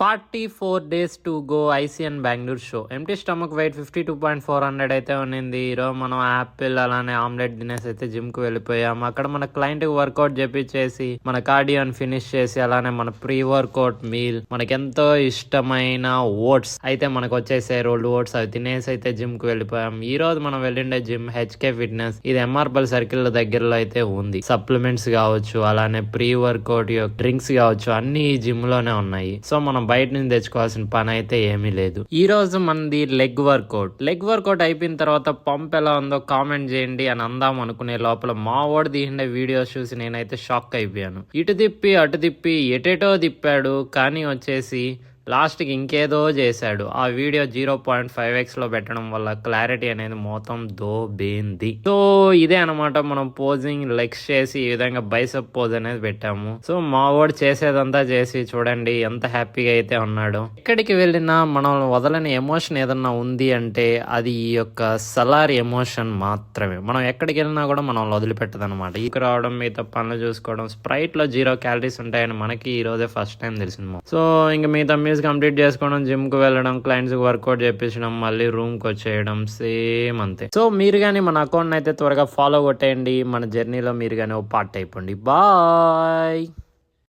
44 days to go ICN Bengaluru show. Empty stomach weight 52.400 అయితే ఉన్నింది. ఈరోజు మనం యాపిల్ అలానే ఆమ్లెట్ తినేసి అయితే జిమ్ కు వెళ్ళిపోయాం. అక్కడ మన క్లయింట్ కి వర్కౌట్ చేపించేసి మన కార్డియోని ఫినిష్ చేసి అలానే మన ప్రీ వర్కౌట్ మీల్ మనకెంతో ఇష్టమైన ఓట్స్ అయితే మనకు వచ్చేసాయి. రోల్డ్ ఓట్స్ అవి తినేసి అయితే జిమ్ కు వెళ్ళిపోయాం. ఈ రోజు మనం వెళ్ళిండే జిమ్ హెచ్కే ఫిట్నెస్. ఇది ఎంఆర్పల్ సర్కిల్ దగ్గరలో అయితే ఉంది. సప్లిమెంట్స్ కావచ్చు అలానే ప్రీ వర్కౌట్ డ్రింక్స్ కావచ్చు అన్ని ఈ జిమ్ లోనే ఉన్నాయి. సో మనం బయట నుంచి తెచ్చుకోవాల్సిన పని అయితే ఏమీ లేదు. ఈ రోజు మనది లెగ్ వర్కౌట్ అయిపోయిన తర్వాత పంప్ ఎలా ఉందో కామెంట్ చేయండి అని అందాం అనుకునే లోపల మా వాడు తీసిన వీడియోస్ చూసి నేనైతే షాక్ అయిపోయాను. ఇటు తిప్పి అటు తిప్పి ఎటేటో తిప్పాడు, కానీ వచ్చేసి లాస్ట్కి ఇంకేదో చేశాడు. ఆ వీడియో 0.5x లో పెట్టడం వల్ల క్లారిటీ అనేది మొత్తం దోబేంది. సో ఇదే అనమాట మనం పోజింగ్ లెగ్స్ చేసి ఈ విధంగా బైసెప్ పోజ్ అనేది పెట్టాము. సో మా వాడు చేసేదంతా చేసి చూడండి ఎంత హ్యాపీగా అయితే ఉన్నాడు. ఎక్కడికి వెళ్ళినా మనం వదలని ఎమోషన్ ఏదన్నా ఉంది అంటే అది ఈ యొక్క సలార్ ఎమోషన్ మాత్రమే. మనం ఎక్కడికి వెళ్ళినా కూడా మనం వదిలిపెట్టదు అనమాట. ఇక రావడం మిగతా పనులు చూసుకోవడం. స్ప్రైట్ లో 0 క్యాలరీస్ ఉంటాయని మనకి ఈ రోజే ఫస్ట్ టైం తెలిసింది. సో ఇంకా మిగతా కంప్లీట్ చేసుకోవడం, జిమ్ కు వెళ్ళడం, క్లయింట్స్ కి వర్కౌట్ చేపించడం, మళ్ళీ రూమ్ కి వచ్చేయడం, సేమ్ అంతే. సో మీరు కానీ మన అకౌంట్ అయితే త్వరగా ఫాలో కొట్టేయండి. మన జర్నీలో మీరు కానీ ఓ పార్ట్ అయిపోండి. బాయ్.